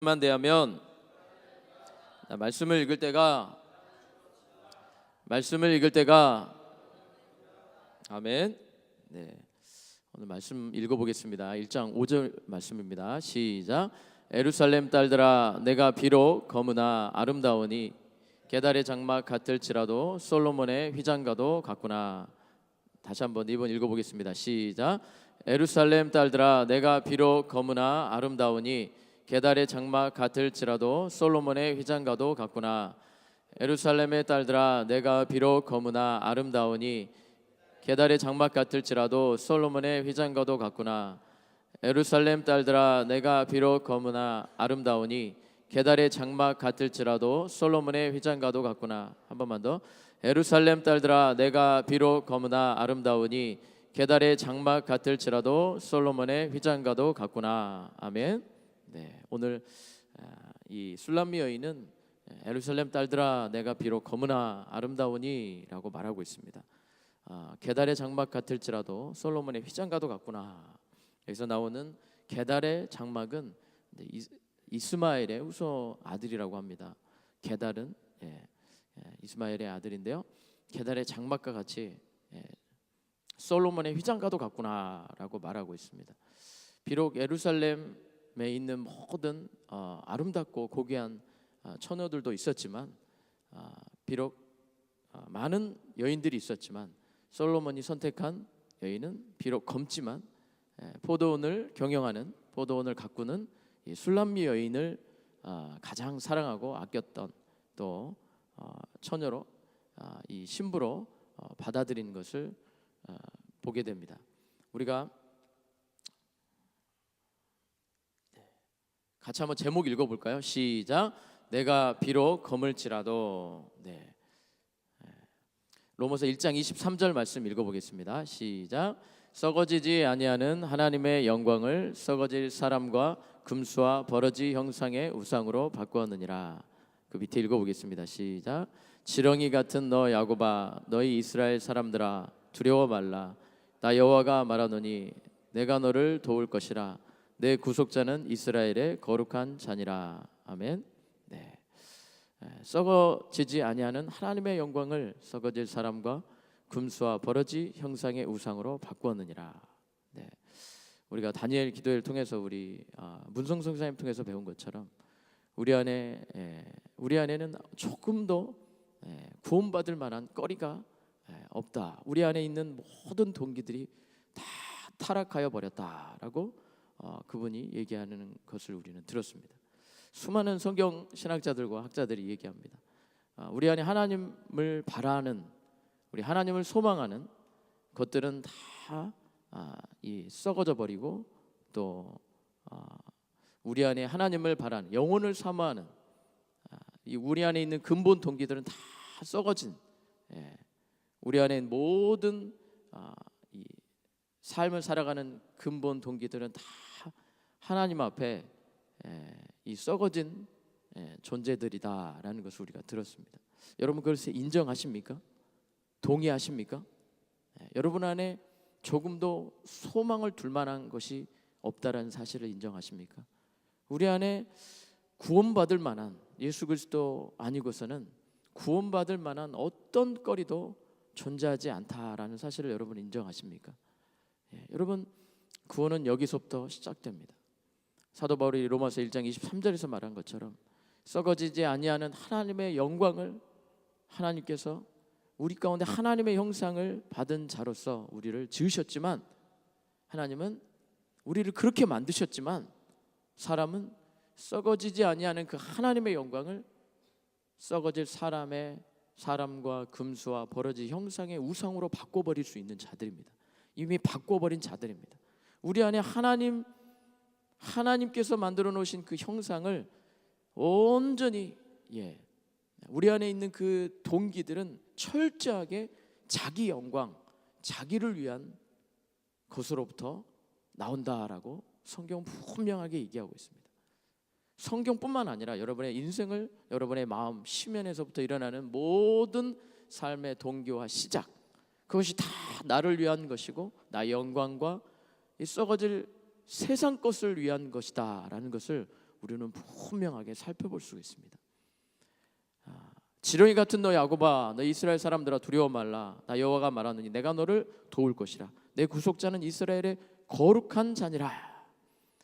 만 대하면 말씀을 읽을 때가 아멘. 네. 오늘 말씀 읽어보겠습니다. 1장 5절 말씀입니다. 시작. 예루살렘 딸들아, 내가 비록 검으나 아름다우니 게달의 장막 같을지라도 솔로몬의 휘장과도 같구나. 다시 한번 2번 읽어보겠습니다. 시작. 예루살렘 딸들아, 내가 비록 검으나 아름다우니 게달의 장막 같을지라도 솔로몬의 휘장과도 같구나. 예루살렘의 딸들아, 내가 비록 검으나 아름다우니 게달의 장막 같을지라도 솔로몬의 휘장과도 같구나. 예루살렘 딸들아, 내가 비록 검으나 아름다우니 게달의 장막 같을지라도 솔로몬의 휘장과도 같구나. 한 번만 더. 예루살렘 딸들아, 내가 비록 검으나 아름다우니 게달의 장막 같을지라도 솔로몬의 휘장과도 같구나. 아멘. 네, 오늘 이 술람미 여인은 예루살렘 딸들아, 내가 비록 검으나 아름다우니라고 말하고 있습니다. 게달의 장막 같을지라도 솔로몬의 휘장과도 같구나. 여기서 나오는 게달의 장막은 이스마엘의 후손 아들이라고 합니다. 게달은 이스마엘의 아들인데요, 게달의 장막과 같이 솔로몬의 휘장과도 같구나라고 말하고 있습니다. 비록 예루살렘에 있는 모든 아름답고 고귀한 처녀들도 있었지만, 비록 많은 여인들이 있었지만, 솔로몬이 선택한 여인은 비록 검지만 포도원을 경영하는, 포도원을 가꾸는 이 술람미 여인을 가장 사랑하고 아꼈던, 또 처녀로, 이 신부로 받아들인 것을 보게 됩니다. 우리가 같이 한번 제목 읽어볼까요? 시작. 내가 비록 검을지라도. 로마서 1장 23절 말씀 읽어보겠습니다. 시작. 썩어지지 아니하는 하나님의 영광을 썩어질 사람과 금수와 버러지 형상의 우상으로 바꾸었느니라. 그 밑에 읽어보겠습니다. 시작. 지렁이 같은 너 야곱아, 너희 이스라엘 사람들아, 두려워 말라. 나 여호와가 말하노니 내가 너를 도울 것이라. 내 구속자는 이스라엘의 거룩한 자니라. 아멘. 네. 썩어지지 아니하는 하나님의 영광을 썩어질 사람과 금수와 버러지 형상의 우상으로 바꾸었느니라. 네. 우리가 다니엘 기도회를 통해서 우리 문성 성사님 통해서 배운 것처럼 우리 안에는 조금도 구원받을 만한 거리가 없다. 우리 안에 있는 모든 동기들이 다 타락하여 버렸다라고 그분이 얘기하는 것을 우리는 들었습니다. 수많은 성경 신학자들과 학자들이 얘기합니다. 우리 안에 하나님을 바라는, 우리 하나님을 소망하는 것들은 다 썩어져 버리고, 또 우리 안에 하나님을 바라는, 영혼을 사모하는 이 우리 안에 있는 근본 동기들은 다 썩어진, 우리 안에 모든 이 삶을 살아가는 근본 동기들은 다 하나님 앞에 이 썩어진 존재들이다라는 것을 우리가 들었습니다. 여러분 그것을 인정하십니까? 동의하십니까? 여러분 안에 조금도 소망을 둘 만한 것이 없다라는 사실을 인정하십니까? 우리 안에 구원받을 만한, 예수 그리스도 아니고서는 구원받을 만한 어떤 거리도 존재하지 않다라는 사실을 여러분 인정하십니까? 여러분, 구원은 여기서부터 시작됩니다. 사도 바울이 로마서 1장 23절에서 말한 것처럼 썩어지지 아니하는 하나님의 영광을 하나님께서 우리 가운데 하나님의 형상을 받은 자로서 우리를 지으셨지만, 하나님은 우리를 그렇게 만드셨지만 사람은 썩어지지 아니하는 그 하나님의 영광을 썩어질 사람과 금수와 버러지 형상의 우상으로 바꿔버릴 수 있는 자들입니다. 이미 바꿔버린 자들입니다. 우리 안에 하나님께서 만들어 놓으신 그 형상을 온전히, 우리 안에 있는 그 동기들은 철저하게 자기 영광, 자기를 위한 것으로부터 나온다라고 성경은 분명하게 얘기하고 있습니다. 성경뿐만 아니라 여러분의 인생을, 여러분의 마음, 심연에서부터 일어나는 모든 삶의 동기와 시작, 그것이 다 나를 위한 것이고 나의 영광과 이 썩어질 세상 것을 위한 것이다 라는 것을 우리는 분명하게 살펴볼 수 있습니다. 지렁이 같은 너 야곱아, 너 이스라엘 사람들아 두려워 말라. 나 여호와가 말하느니 내가 너를 도울 것이라. 내 구속자는 이스라엘의 거룩한 자니라.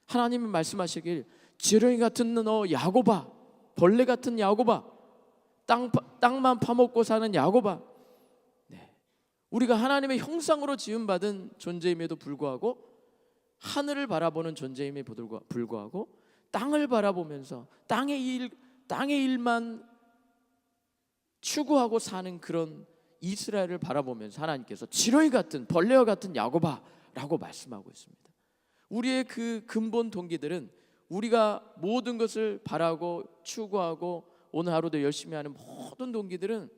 하나님이 말씀하시길 지렁이 같은 너 야곱아, 벌레 같은 야곱아, 땅만 파먹고 사는 야곱아. 우리가 하나님의 형상으로 지음받은 존재임에도 불구하고, 하늘을 바라보는 존재임에도 불구하고 땅을 바라보면서 땅의 일만 추구하고 사는 그런 이스라엘을 바라보면서 하나님께서 지렁이 같은 벌레와 같은 야곱아라고 말씀하고 있습니다. 우리의 그 근본 동기들은 우리가 모든 것을 바라고 추구하고 오늘 하루도 열심히 하는 모든 동기들은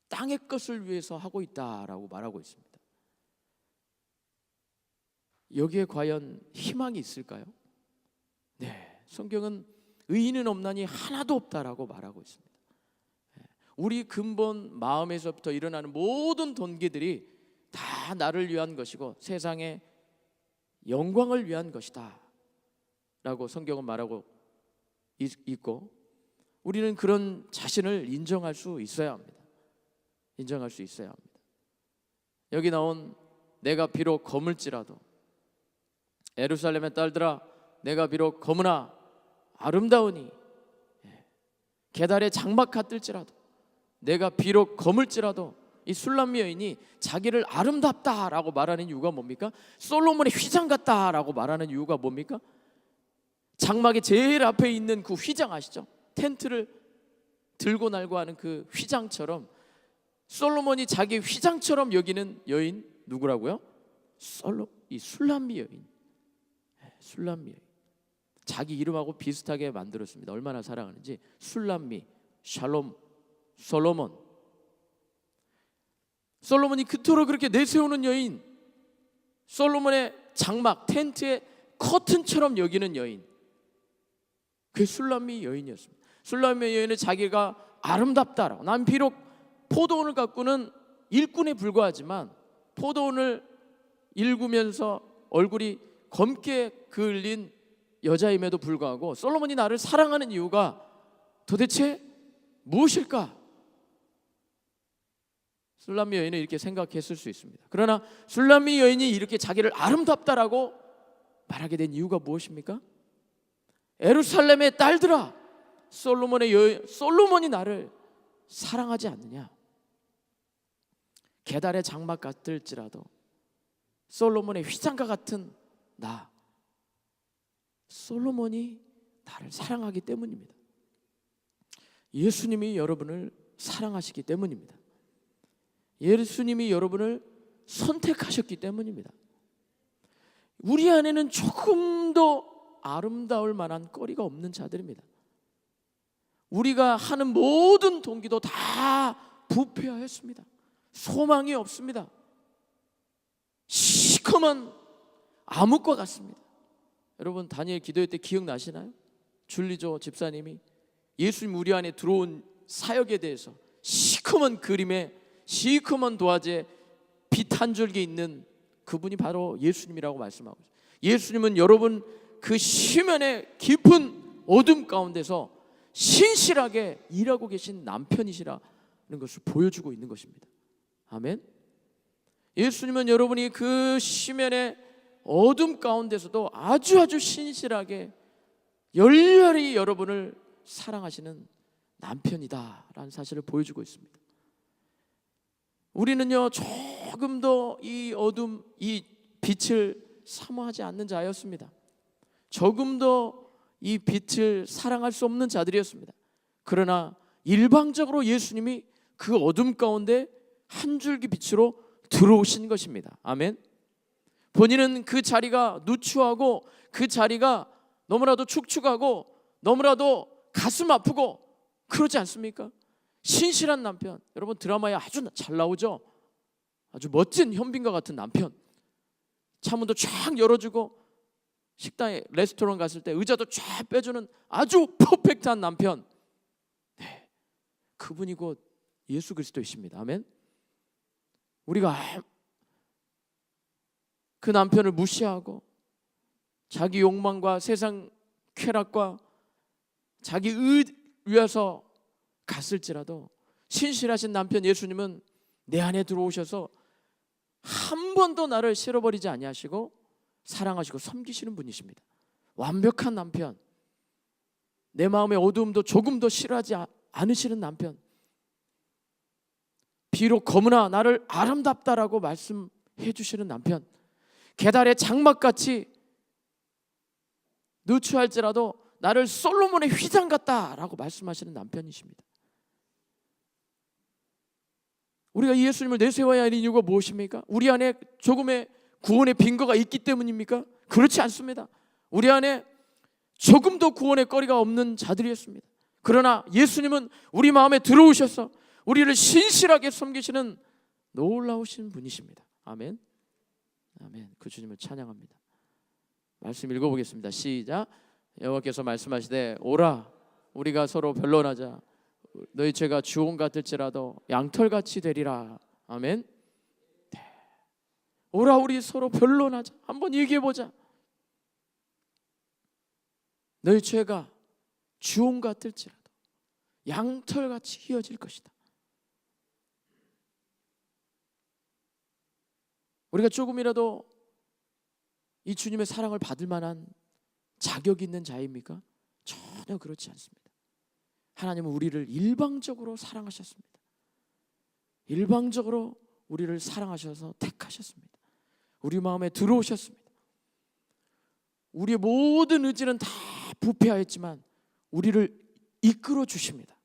땅의 것을 위해서 하고 있다라고 말하고 있습니다. 여기에 과연 희망이 있을까요? 네, 성경은 의인은 없나니 하나도 없다라고 말하고 있습니다. 우리 근본 마음에서부터 일어나는 모든 동기들이 다 나를 위한 것이고 세상의 영광을 위한 것이다 라고 성경은 말하고 있고, 우리는 그런 자신을 인정할 수 있어야 합니다. 인정할 수 있어야 합니다. 여기 나온 내가 비록 검을지라도, 예루살렘의 딸들아 내가 비록 검으나 아름다우니, 계달의 장막 같을지라도, 내가 비록 검을지라도, 이 술람미 여인이 자기를 아름답다라고 말하는 이유가 뭡니까? 솔로몬의 휘장 같다라고 말하는 이유가 뭡니까? 장막의 제일 앞에 있는 그 휘장 아시죠? 텐트를 들고 날고 하는 그 휘장처럼 솔로몬이 자기 휘장처럼 여기는 여인 누구라고요? 이 술람미 여인. 술람미 여인. 자기 이름하고 비슷하게 만들었습니다. 얼마나 사랑하는지. 술람미, 샬롬, 솔로몬. 솔로몬이 그토록 그렇게 내세우는 여인, 솔로몬의 장막, 텐트의 커튼처럼 여기는 여인, 그게 술람미 여인이었습니다. 술람미 여인은 자기가 아름답다라고, 난 비록 포도원을 가꾸는 일꾼에 불과하지만 포도원을 일구면서 얼굴이 검게 그을린 여자임에도 불구하고 솔로몬이 나를 사랑하는 이유가 도대체 무엇일까? 술람미 여인은 이렇게 생각했을 수 있습니다. 그러나 술람미 여인이 이렇게 자기를 아름답다라고 말하게 된 이유가 무엇입니까? 예루살렘의 딸들아, 솔로몬이 나를 사랑하지 않느냐? 계달의 장막 같을지라도 솔로몬의 휘장과 같은 나, 솔로몬이 나를 사랑하기 때문입니다. 예수님이 여러분을 사랑하시기 때문입니다. 예수님이 여러분을 선택하셨기 때문입니다. 우리 안에는 조금 더 아름다울 만한 거리가 없는 자들입니다. 우리가 하는 모든 동기도 다 부패하였습니다. 소망이 없습니다. 시커먼 암흑과 같습니다. 여러분 다니엘 기도회 때 기억나시나요? 줄리조 집사님이 예수님 우리 안에 들어온 사역에 대해서 시커먼 그림에 시커먼 도화지에 빛 한 줄기 있는 그분이 바로 예수님이라고 말씀하고 있어요. 예수님은 여러분 그 시면의 깊은 어둠 가운데서 신실하게 일하고 계신 남편이시라는 것을 보여주고 있는 것입니다. 아멘. 예수님은 여러분이 그 시면의 어둠 가운데서도 아주 신실하게 열렬히 여러분을 사랑하시는 남편이다라는 사실을 보여주고 있습니다. 우리는요 조금 더 이 어둠, 이 빛을 사모하지 않는 자였습니다. 조금 더 이 빛을 사랑할 수 없는 자들이었습니다. 그러나 일방적으로 예수님이 그 어둠 가운데 한 줄기 빛으로 들어오신 것입니다. 아멘. 본인은 그 자리가 누추하고 그 자리가 너무나도 축축하고 너무나도 가슴 아프고 그러지 않습니까? 신실한 남편, 여러분 드라마에 아주 잘 나오죠. 아주 멋진 현빈과 같은 남편, 차문도 쫙 열어주고 식당에 레스토랑 갔을 때 의자도 쫙 빼주는 아주 퍼펙트한 남편. 네, 그분이 곧 예수 그리스도이십니다. 아멘. 우리가 그 남편을 무시하고 자기 욕망과 세상 쾌락과 자기 의 위해서 갔을지라도 신실하신 남편 예수님은 내 안에 들어오셔서 한 번도 나를 싫어버리지 아니하시고 사랑하시고 섬기시는 분이십니다. 완벽한 남편, 내 마음의 어두움도 조금도 싫어하지 않으시는 남편, 비록 검으나 나를 아름답다라고 말씀해 주시는 남편, 계달의 장막같이 누추할지라도 나를 솔로몬의 휘장 같다라고 말씀하시는 남편이십니다. 우리가 이 예수님을 내세워야 하는 이유가 무엇입니까? 우리 안에 조금의 구원의 빈거가 있기 때문입니까? 그렇지 않습니다. 우리 안에 조금도 구원의 거리가 없는 자들이었습니다. 그러나 예수님은 우리 마음에 들어오셔서 우리를 신실하게 섬기시는 놀라우신 분이십니다. 아멘. 아멘. 그 주님을 찬양합니다. 말씀 읽어보겠습니다. 시작. 여호와께서 말씀하시되 오라 우리가 서로 변론하자. 너희 죄가 주홍 같을지라도 양털같이 되리라. 아멘. 네. 오라 우리 서로 변론하자. 한번 얘기해보자. 너희 죄가 주홍 같을지라도 양털같이 휘어질 것이다. 우리가 조금이라도 이 주님의 사랑을 받을 만한 자격이 있는 자입니까? 전혀 그렇지 않습니다. 하나님은 우리를 일방적으로 사랑하셨습니다. 일방적으로 우리를 사랑하셔서 택하셨습니다. 우리 마음에 들어오셨습니다. 우리의 모든 의지는 다 부패하였지만 우리를 이끌어 주십니다.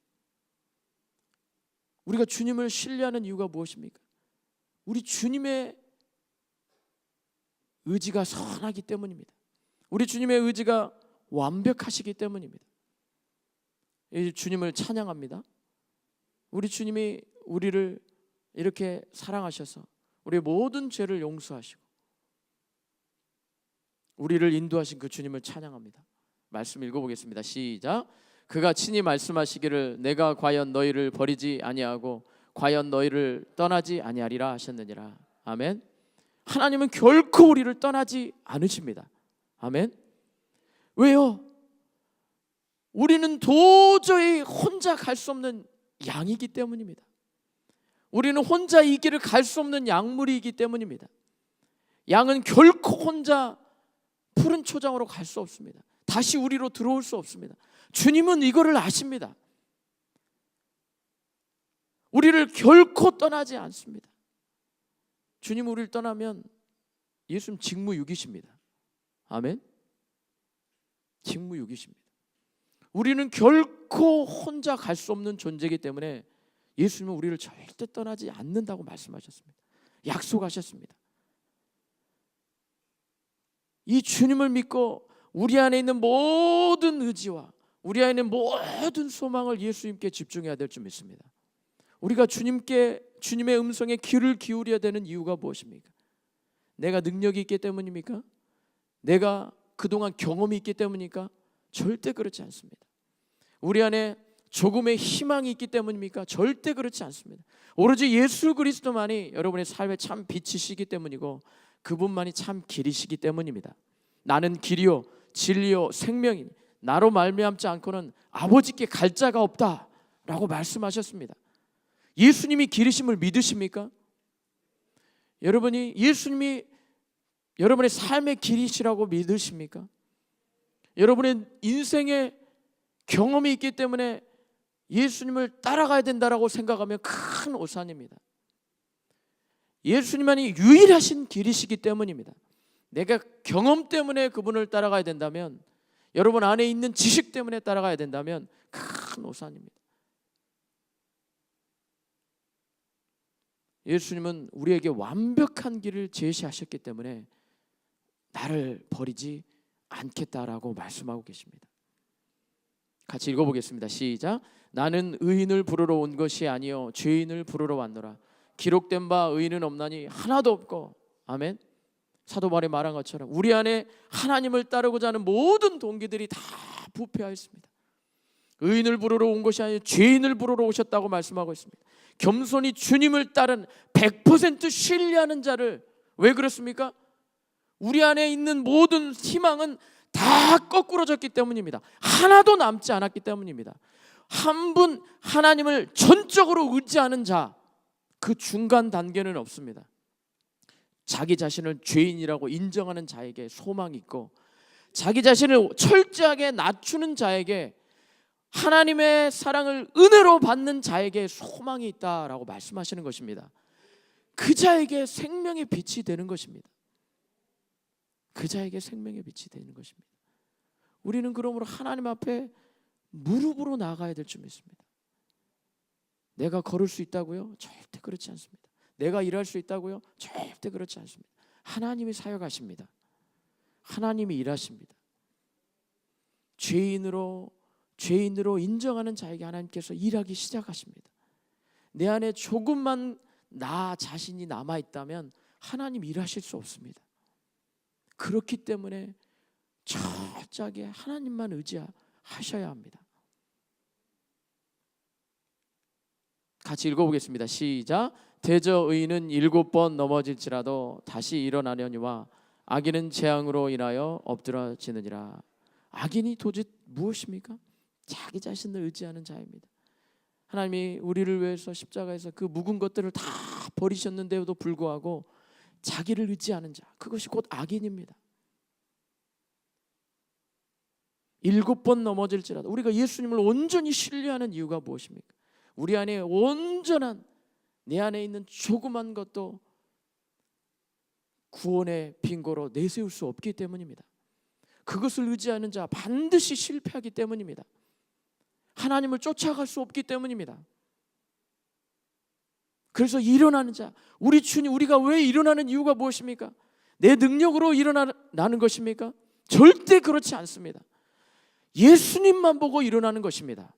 우리가 주님을 신뢰하는 이유가 무엇입니까? 우리 주님의 의지가 선하기 때문입니다. 우리 주님의 의지가 완벽하시기 때문입니다. 주님을 찬양합니다. 우리 주님이 우리를 이렇게 사랑하셔서 우리의 모든 죄를 용서하시고 우리를 인도하신 그 주님을 찬양합니다. 말씀 읽어보겠습니다. 시작. 그가 친히 말씀하시기를 내가 과연 너희를 버리지 아니하고 과연 너희를 떠나지 아니하리라 하셨느니라. 아멘. 하나님은 결코 우리를 떠나지 않으십니다. 아멘. 왜요? 우리는 도저히 혼자 갈 수 없는 양이기 때문입니다. 우리는 혼자 이 길을 갈 수 없는 약물이기 때문입니다. 양은 결코 혼자 푸른 초장으로 갈 수 없습니다. 다시 우리로 들어올 수 없습니다. 주님은 이거를 아십니다. 우리를 결코 떠나지 않습니다. 주님 우리를 떠나면 예수님 직무유기십니다. 아멘. 직무유기십니다. 우리는 결코 혼자 갈 수 없는 존재이기 때문에 예수님은 우리를 절대 떠나지 않는다고 말씀하셨습니다. 약속하셨습니다. 이 주님을 믿고 우리 안에 있는 모든 의지와 우리 안에 있는 모든 소망을 예수님께 집중해야 될 줄 믿습니다. 우리가 주님의 음성에 귀를 기울여야 되는 이유가 무엇입니까? 내가 능력이 있기 때문입니까? 내가 그동안 경험이 있기 때문입니까? 절대 그렇지 않습니다. 우리 안에 조금의 희망이 있기 때문입니까? 절대 그렇지 않습니다. 오로지 예수 그리스도만이 여러분의 삶의 참 빛이시기 때문이고 그분만이 참 길이시기 때문입니다. 나는 길이요 진리요 생명이니 나로 말미암지 않고는 아버지께 갈 자가 없다라고 말씀하셨습니다. 예수님이 길이심을 믿으십니까? 여러분이 예수님이 여러분의 삶의 길이시라고 믿으십니까? 여러분의 인생의 경험이 있기 때문에 예수님을 따라가야 된다라고 생각하면 큰 오산입니다. 예수님만이 유일하신 길이시기 때문입니다. 내가 경험 때문에 그분을 따라가야 된다면, 여러분 안에 있는 지식 때문에 따라가야 된다면 큰 오산입니다. 예수님은 우리에게 완벽한 길을 제시하셨기 때문에 나를 버리지 않겠다라고 말씀하고 계십니다. 같이 읽어보겠습니다. 시작. 나는 의인을 부르러 온 것이 아니요 죄인을 부르러 왔노라. 기록된 바 의인은 없나니 하나도 없고. 아멘. 사도 바울이 말한 것처럼 우리 안에 하나님을 따르고자 하는 모든 동기들이 다 부패하였습니다. 의인을 부르러 온 것이 아니요 죄인을 부르러 오셨다고 말씀하고 있습니다. 겸손히 주님을 따른 100% 신뢰하는 자를, 왜 그렇습니까? 우리 안에 있는 모든 희망은 다 거꾸러졌기 때문입니다. 하나도 남지 않았기 때문입니다. 한 분 하나님을 전적으로 의지하는 자, 그 중간 단계는 없습니다. 자기 자신을 죄인이라고 인정하는 자에게 소망이 있고, 자기 자신을 철저하게 낮추는 자에게, 하나님의 사랑을 은혜로 받는 자에게 소망이 있다라고 말씀하시는 것입니다. 그 자에게 생명의 빛이 되는 것입니다. 그 자에게 생명의 빛이 되는 것입니다. 우리는 그러므로 하나님 앞에 무릎으로 나아가야 될 줄 믿습니다. 내가 걸을 수 있다고요? 절대 그렇지 않습니다. 내가 일할 수 있다고요? 절대 그렇지 않습니다. 하나님이 사역하십니다. 하나님이 일하십니다. 죄인으로 인정하는 자에게 하나님께서 일하기 시작하십니다. 내 안에 조금만 나 자신이 남아있다면 하나님 일하실 수 없습니다. 그렇기 때문에 철저하게 하나님만 의지하셔야 합니다. 같이 읽어보겠습니다. 시작. 대저 의인은 7번 넘어질지라도 다시 일어나려니와 악인은 재앙으로 인하여 엎드러지느니라. 악인이 도대체 무엇입니까? 자기 자신을 의지하는 자입니다. 하나님이 우리를 위해서 십자가에서 그 묵은 것들을 다 버리셨는데도 불구하고 자기를 의지하는 자, 그것이 곧 악인입니다. 7번 넘어질지라도, 우리가 예수님을 온전히 신뢰하는 이유가 무엇입니까? 우리 안에 온전한, 내 안에 있는 조그만 것도 구원의 빙고로 내세울 수 없기 때문입니다. 그것을 의지하는 자 반드시 실패하기 때문입니다. 하나님을 쫓아갈 수 없기 때문입니다. 그래서 일어나는 자, 우리 주님, 우리가 왜 일어나는 이유가 무엇입니까? 내 능력으로 일어나는 것입니까? 절대 그렇지 않습니다. 예수님만 보고 일어나는 것입니다.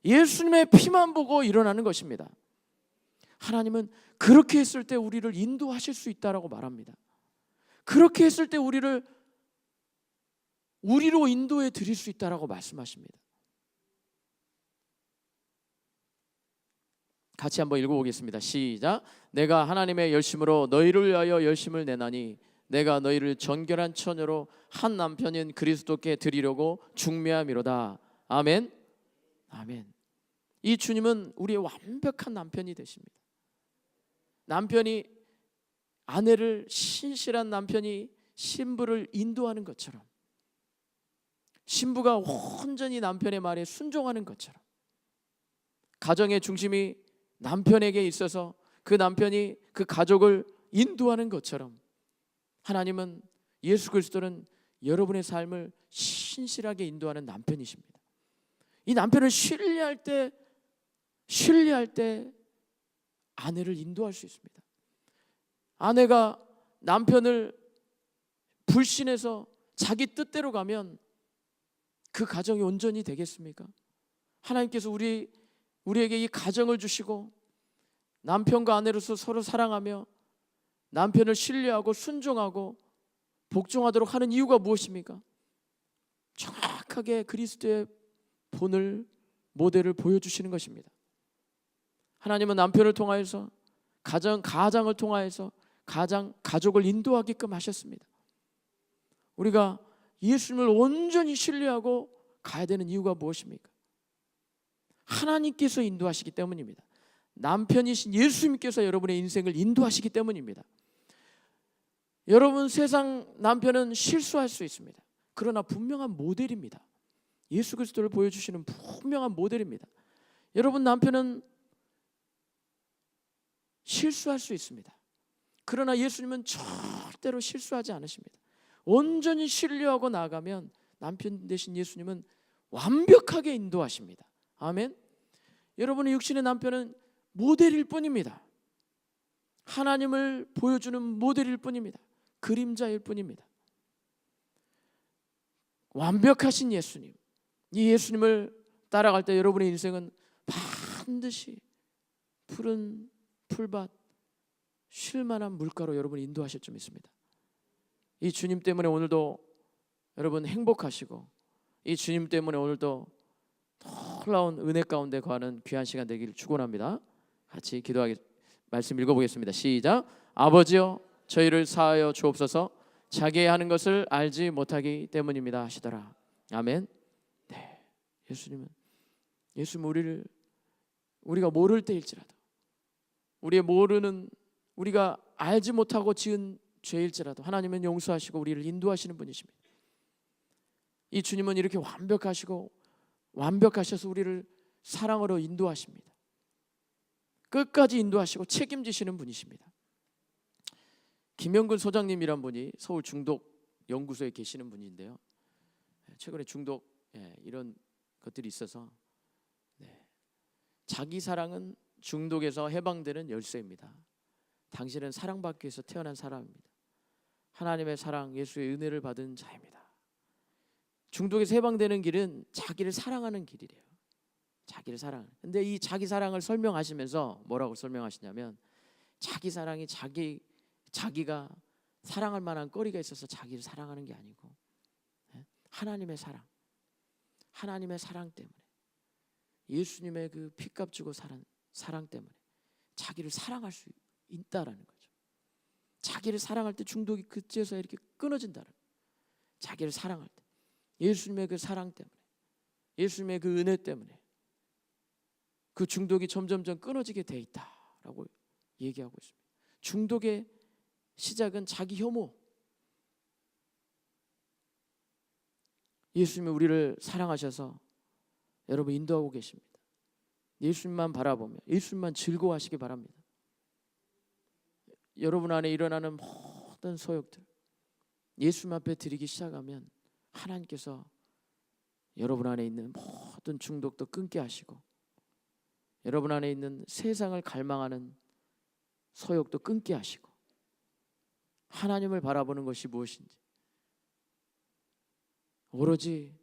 예수님의 피만 보고 일어나는 것입니다. 하나님은 그렇게 했을 때 우리를 인도하실 수 있다라고 말합니다. 그렇게 했을 때 우리로 인도해 드릴 수 있다라고 말씀하십니다. 같이 한번 읽어보겠습니다. 시작. 내가 하나님의 열심으로 너희를 위하여 열심을 내나니 내가 너희를 정결한 처녀로 한 남편인 그리스도께 드리려고 중매함이로다. 아멘. 아멘. 이 주님은 우리의 완벽한 남편이 되십니다. 남편이 아내를, 신실한 남편이 신부를 인도하는 것처럼, 신부가 온전히 남편의 말에 순종하는 것처럼, 가정의 중심이 남편에게 있어서 그 남편이 그 가족을 인도하는 것처럼, 하나님은, 예수 그리스도는 여러분의 삶을 신실하게 인도하는 남편이십니다. 이 남편을 신뢰할 때 아내를 인도할 수 있습니다. 아내가 남편을 불신해서 자기 뜻대로 가면 그 가정이 온전히 되겠습니까? 하나님께서 우리에게 이 가정을 주시고 남편과 아내로서 서로 사랑하며 남편을 신뢰하고 순종하고 복종하도록 하는 이유가 무엇입니까? 정확하게 그리스도의 본을, 모델을 보여주시는 것입니다. 하나님은 남편을 통하여서 가장을 통하여서 가족을 인도하게끔 하셨습니다. 우리가 예수님을 온전히 신뢰하고 가야 되는 이유가 무엇입니까? 하나님께서 인도하시기 때문입니다. 남편이신 예수님께서 여러분의 인생을 인도하시기 때문입니다. 여러분, 세상 남편은 실수할 수 있습니다. 그러나 분명한 모델입니다. 예수 그리스도를 보여주시는 분명한 모델입니다. 여러분, 남편은 실수할 수 있습니다. 그러나 예수님은 절대로 실수하지 않으십니다. 온전히 신뢰하고 나아가면 남편 되신 예수님은 완벽하게 인도하십니다. 아멘. 여러분의 육신의 남편은 모델일 뿐입니다. 하나님을 보여주는 모델일 뿐입니다. 그림자일 뿐입니다. 완벽하신 예수님, 이 예수님을 따라갈 때 여러분의 인생은 반드시 푸른 풀밭, 쉴만한 물가로 여러분을 인도하실 줄 믿습니다. 이 주님 때문에 오늘도 여러분 행복하시고, 이 주님 때문에 오늘도 놀라운 은혜 가운데 거하는 귀한 시간 되기를 축원합니다. 같이 기도하게 말씀 읽어보겠습니다. 시작. 아버지여, 저희를 사하여 주옵소서. 자기의 하는 것을 알지 못하기 때문입니다 하시더라. 아멘. 네, 예수님은 우리가 모를 때일지라도, 우리가 알지 못하고 지은 죄일지라도 하나님은 용서하시고 우리를 인도하시는 분이십니다. 이 주님은 이렇게 완벽하셔서 우리를 사랑으로 인도하십니다. 끝까지 인도하시고 책임지시는 분이십니다. 김영근 소장님이란 분이 서울 중독 연구소에 계시는 분인데요, 최근에 중독 이런 것들이 있어서 자기 사랑은 중독에서 해방되는 열쇠입니다. 당신은 사랑받기 위해서 태어난 사람입니다. 하나님의 사랑, 예수의 은혜를 받은 자입니다. 중독에서 해방되는 길은 자기를 사랑하는 길이래요. 자기를 사랑하는. 근데 이 자기 사랑을 설명하시면서 뭐라고 설명하시냐면, 자기 사랑이 자기가 사랑할 만한 거리가 있어서 자기를 사랑하는 게 아니고 하나님의 사랑 때문에, 예수님의 그 피값 주고 사랑 때문에 자기를 사랑할 수 있다라는 거죠. 자기를 사랑할 때 중독이 그때서 이렇게 끊어진다는 거예요. 자기를 사랑할 때 예수님의 그 사랑 때문에, 예수님의 그 은혜 때문에 그 중독이 점점점 끊어지게 돼 있다라고 얘기하고 있습니다. 중독의 시작은 자기 혐오. 예수님이 우리를 사랑하셔서 여러분 인도하고 계십니다. 예수님만 바라보며 예수님만 즐거워하시기 바랍니다. 여러분 안에 일어나는 모든 소욕들 예수님 앞에 드리기 시작하면 하나님께서 여러분 안에 있는 모든 중독도 끊게 하시고, 여러분 안에 있는 세상을 갈망하는 소욕도 끊게 하시고, 하나님을 바라보는 것이 무엇인지 오로지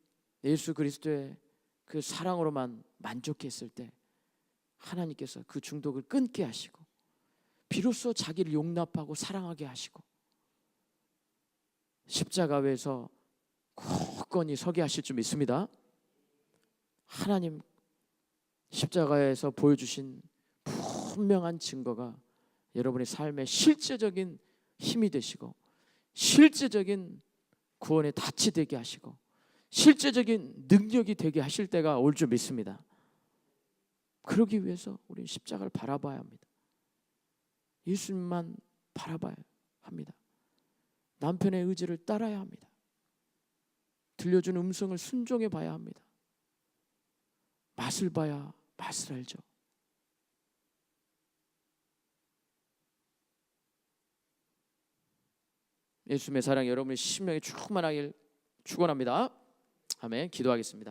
예수 그리스도의 그 사랑으로만 만족했을 때 하나님께서 그 중독을 끊게 하시고, 비로소 자기를 용납하고 사랑하게 하시고, 십자가 위에서 굳건히 서게 하실 줄 믿습니다. 하나님 십자가에서 보여주신 분명한 증거가 여러분의 삶의 실제적인 힘이 되시고, 실제적인 구원의 닻이 되게 하시고, 실제적인 능력이 되게 하실 때가 올 줄 믿습니다. 그러기 위해서 우리는 십자가를 바라봐야 합니다. 예수님만 바라봐야 합니다. 남편의 의지를 따라야 합니다. 들려준 음성을 순종해 봐야 합니다. 맛을 봐야 맛을 알죠. 예수님의 사랑 여러분의 심령에 충만하길 축원합니다. 아멘. 기도하겠습니다.